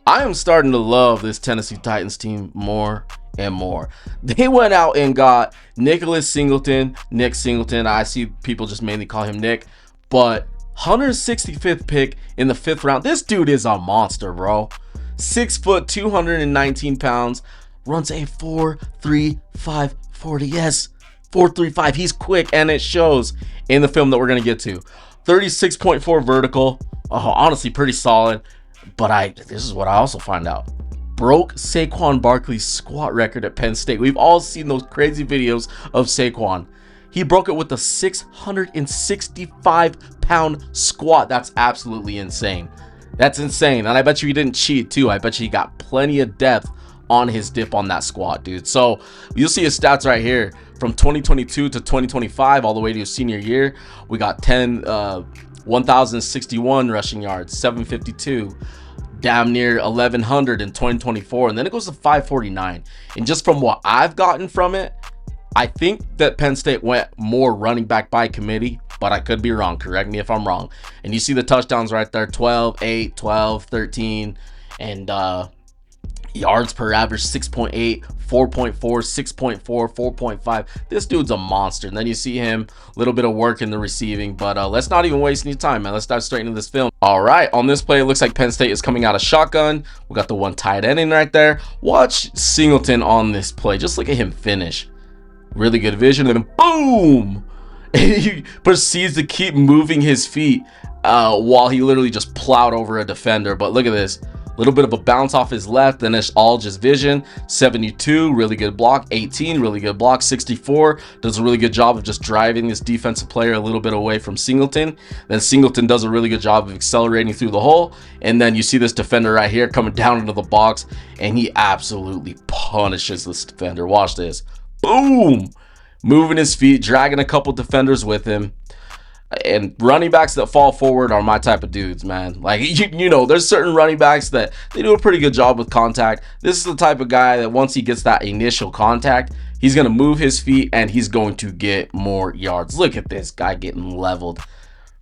I am starting to love this Tennessee Titans team more and more. They went out and got Nick Singleton. I see people just mainly call him Nick, but 165th pick in the 5th round. This dude is a monster, bro. 6 foot, 219 pounds, runs a 4.35 40. Yes, 4.35. He's quick, and it shows in the film that we're gonna get to. 36.4 vertical. Honestly, pretty solid. But this is what I also find out. Broke Saquon Barkley's squat record at Penn State. We've all seen those crazy videos of Saquon. He broke it with a 665-pound squat. That's absolutely insane. That's insane. And I bet you he didn't cheat too. I bet you he got plenty of depth on his dip on that squat, dude. So you'll see his stats right here from 2022 to 2025 all the way to his senior year. We got 1,061 rushing yards, 752, damn near 1,100 in 2024, and then it goes to 549. And just from what I've gotten from it, I think that Penn State went more running back by committee, but I could be wrong. Correct me if I'm wrong. And you see the touchdowns right there, 12, 8, 12, 13, and yards per average, 6.8, 4.4, 6.4, 4.5. This dude's a monster. And then you see him, a little bit of work in the receiving, but let's not even waste any time, man. Let's dive straight into this film. All right, on this play, it looks like Penn State is coming out of shotgun. We got the one tight end in right there. Watch Singelton on this play. Just look at him finish. Really good vision, and then boom! And he proceeds to keep moving his feet while he literally just plowed over a defender. But look at this. Little bit of a bounce off his left, then it's all just vision. 72, really good block. 18, really good block. 64, does a really good job of just driving this defensive player a little bit away from Singelton. Then Singelton does a really good job of accelerating through the hole. And then you see this defender right here coming down into the box, and he absolutely punishes this defender. Watch this. Boom! Moving his feet, dragging a couple defenders with him. And running backs that fall forward are my type of dudes, man. Like, you know, there's certain running backs that they do a pretty good job with contact. This is the type of guy that once he gets that initial contact, he's going to move his feet and he's going to get more yards. Look at this guy getting leveled.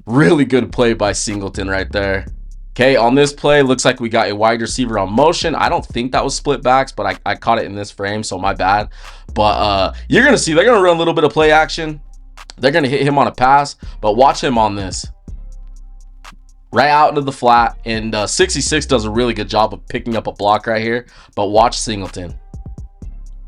Really good play by Singelton right there. Okay, on this play, looks like we got a wide receiver on motion. I don't think that was split backs, but I caught it in this frame, so my bad. But you're going to see they're going to run a little bit of play action. They're going to hit him on a pass, but watch him on this. Right out into the flat, and 66 does a really good job of picking up a block right here, but watch Singelton.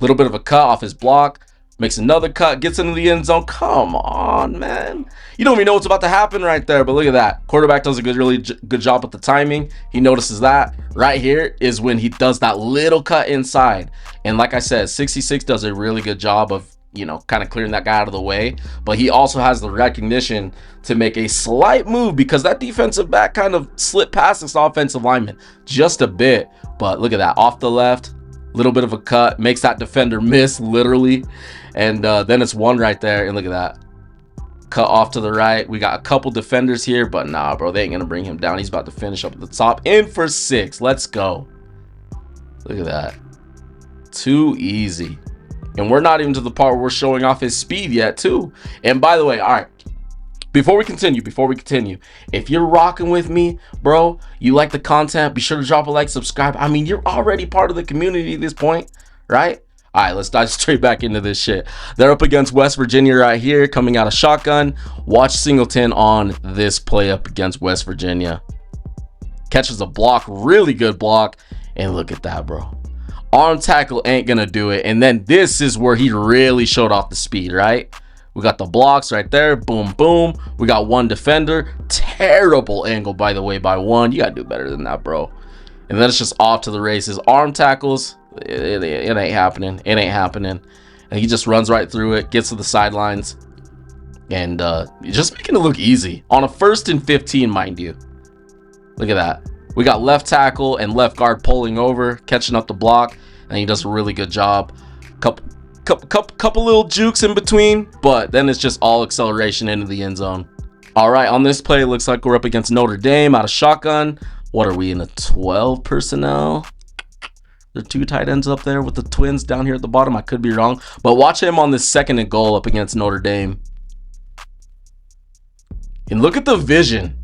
Little bit of a cut off his block, makes another cut, gets into the end zone. Come on, man. You don't even know what's about to happen right there, but look at that. Quarterback does a really good job with the timing. He notices that. Right here is when he does that little cut inside. And like I said, 66 does a really good job of, you know, kind of clearing that guy out of the way, but he also has the recognition to make a slight move because that defensive back kind of slipped past this offensive lineman just a bit. But look at that, off the left, little bit of a cut, makes that defender miss literally, and then it's one right there, and look at that, cut off to the right. We got a couple defenders here, but nah, bro, they ain't gonna bring him down. He's about to finish up at the top, in for 6. Let's go. Look at that, too easy. And we're not even to the part where we're showing off his speed yet, too. And by the way, all right, before we continue, if you're rocking with me, bro, you like the content, be sure to drop a like, subscribe. I mean, you're already part of the community at this point, right? All right, let's dive straight back into this shit. They're up against West Virginia right here, coming out of shotgun. Watch Singelton on this play up against West Virginia. Catches a block, really good block. And look at that, bro. Arm tackle ain't gonna do it. And then this is where he really showed off the speed, right? We got the blocks right there. Boom, boom. We got one defender. Terrible angle, by the way, by one. You gotta do better than that, bro. And then it's just off to the races. Arm tackles, it ain't happening. It ain't happening. And he just runs right through it, gets to the sidelines, and just making it look easy. On a 1st and 15, mind you. Look at that. We got left tackle and left guard pulling over, catching up the block, and he does a really good job. Couple little jukes in between, but then it's just all acceleration into the end zone. All right, on this play, it looks like we're up against Notre Dame out of shotgun. What are we in, a 12 personnel? There are 2 tight ends up there with the twins down here at the bottom. I could be wrong, but watch him on this 2nd and goal up against Notre Dame. And look at the vision.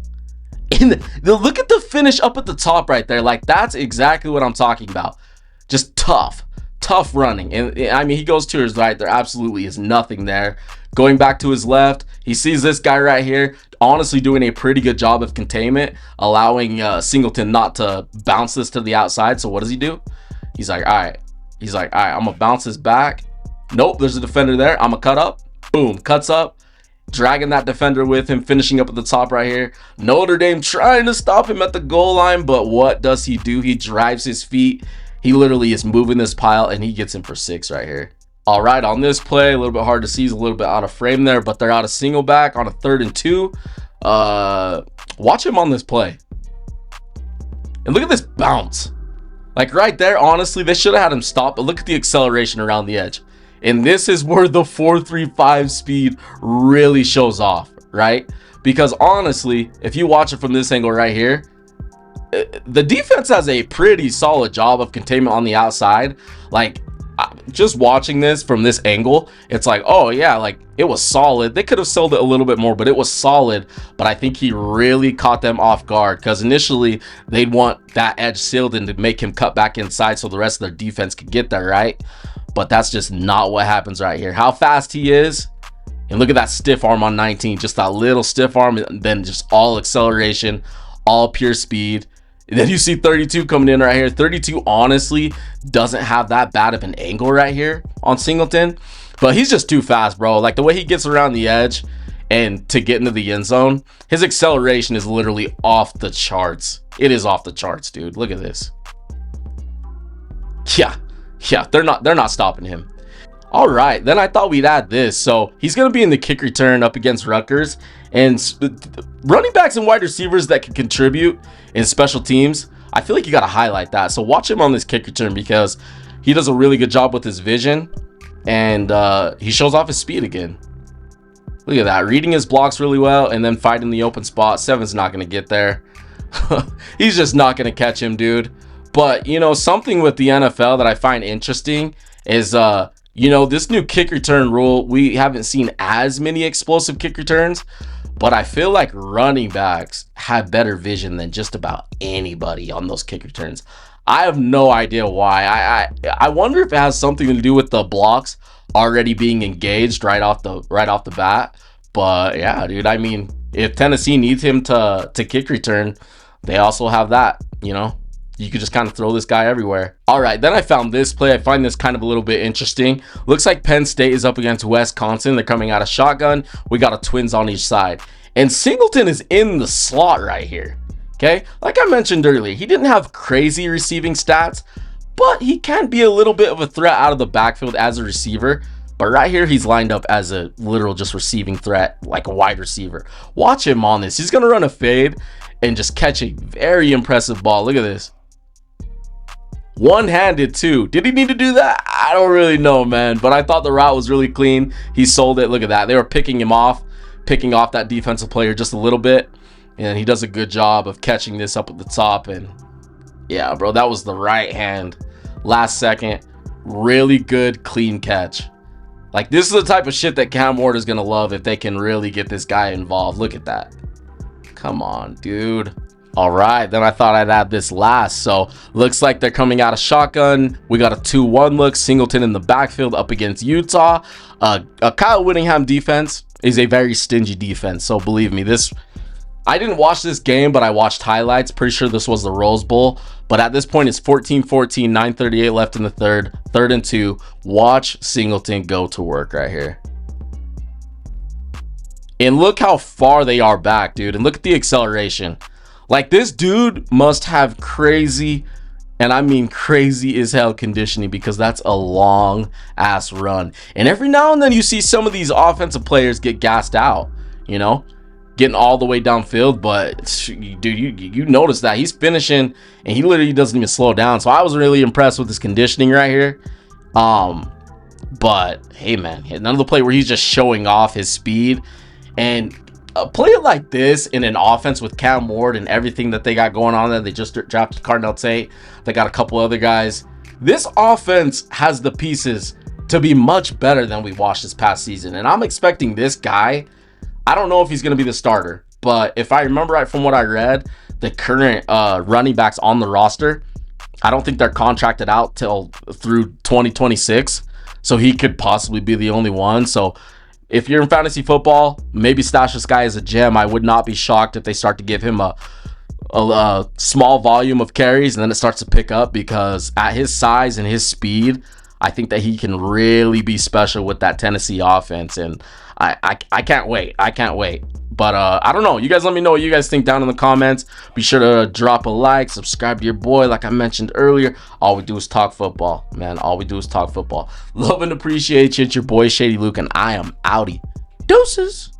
And look at the finish up at the top right there. Like, that's exactly what I'm talking about. Just tough running. And I mean, he goes to his right. There absolutely is nothing there. Going back to his left, he sees this guy right here, honestly doing a pretty good job of containment, allowing Singelton not to bounce this to the outside. So what does he do? He's like, all right. I'm gonna bounce this back. Nope, there's a defender there. I'm gonna cut up. Boom, cuts up, dragging that defender with him, finishing up at the top right here. Notre Dame trying to stop him at the goal line, but what does he do? He drives his feet. He literally is moving this pile, and he gets him for 6 right here. All right, on this play, a little bit hard to see. He's a little bit out of frame there, but they're out of single back on a 3rd and 2. Watch him on this play. And look at this bounce. Like right there, honestly, they should have had him stop, but look at the acceleration around the edge. And this is where the 4.35 speed really shows off, right? Because honestly, if you watch it from this angle right here, the defense has a pretty solid job of containment on the outside. Like, just watching this from this angle, it's like, oh yeah, like it was solid. They could have sold it a little bit more, but it was solid. But I think he really caught them off guard, because initially they'd want that edge sealed and to make him cut back inside so the rest of their defense could get there, right? But that's just not what happens right here. How fast he is. And look at that stiff arm on 19, just that little stiff arm, and then just all acceleration, all pure speed. And then you see 32 coming in right here. 32 honestly doesn't have that bad of an angle right here on Singelton, but he's just too fast, bro. Like the way he gets around the edge and to get into the end zone, his acceleration is literally off the charts. It is off the charts, dude. Look at this. Yeah, they're not stopping him. All right, then I thought we'd add this. So he's going to be in the kick return up against Rutgers, and running backs and wide receivers that can contribute in special teams, I feel like you got to highlight that. So watch him on this kick return, because he does a really good job with his vision, and he shows off his speed again. Look at that, reading his blocks really well, and then fighting the open spot. Seven's not going to get there. He's just not going to catch him, dude. But, you know, something with the NFL that I find interesting is, you know, this new kick return rule, we haven't seen as many explosive kick returns, but I feel like running backs have better vision than just about anybody on those kick returns. I have no idea why. I wonder if it has something to do with the blocks already being engaged right off the bat. But yeah, dude, I mean, if Tennessee needs him to kick return, they also have that, you know. You could just kind of throw this guy everywhere. All right, then I found this play. I find this kind of a little bit interesting. Looks like Penn State is up against Wisconsin. They're coming out of shotgun. We got a twins on each side. And Singelton is in the slot right here. Okay, like I mentioned earlier, he didn't have crazy receiving stats, but he can be a little bit of a threat out of the backfield as a receiver. But right here, he's lined up as a literal just receiving threat, like a wide receiver. Watch him on this. He's going to run a fade and just catch a very impressive ball. Look at this. One-handed too. Did he need to do that? I don't really know, man, but I thought the route was really clean. He sold it. Look at that. They were picking off that defensive player just a little bit, and he does a good job of catching this up at the top. And yeah, bro, that was the right hand, last second, really good clean catch. Like, this is the type of shit that Cam Ward is gonna love if they can really get this guy involved. Look at that. Come on, dude. All right, then I thought I'd add this last. So looks like they're coming out of shotgun. We got a 2-1 look. Singelton in the backfield up against Utah. A Kyle Whittingham defense is a very stingy defense. So believe me, I didn't watch this game, but I watched highlights. Pretty sure this was the Rose Bowl. But at this point, it's 14-14, 9:38 left in the third, 3rd and 2. Watch Singelton go to work right here. And look how far they are back, dude. And look at the acceleration. Like, this dude must have crazy, and I mean crazy as hell conditioning, because that's a long ass run. And every now and then you see some of these offensive players get gassed out, you know, getting all the way downfield. But dude, you notice that he's finishing and he literally doesn't even slow down. So I was really impressed with his conditioning right here. But hey, man, another play where he's just showing off his speed. And a play like this in an offense with Cam Ward and everything that they got going on there, they just drafted Cardell Tate. They got a couple other guys. This offense has the pieces to be much better than we watched this past season. And I'm expecting this guy, I don't know if he's going to be the starter, But if I remember right from what I read, the current running backs on the roster, I don't think they're contracted out till through 2026. So he could possibly be the only one. So if you're in fantasy football, maybe stash this guy as a gem. I would not be shocked if they start to give him a small volume of carries and then it starts to pick up, because at his size and his speed, I think that he can really be special with that Tennessee offense. And I can't wait. I can't wait. But I don't know. You guys let me know what you guys think down in the comments. Be sure to drop a like, subscribe to your boy. Like I mentioned earlier, all we do is talk football, man. All we do is talk football. Love and appreciate you. It's your boy Shady Luke, and I am outie. Deuces.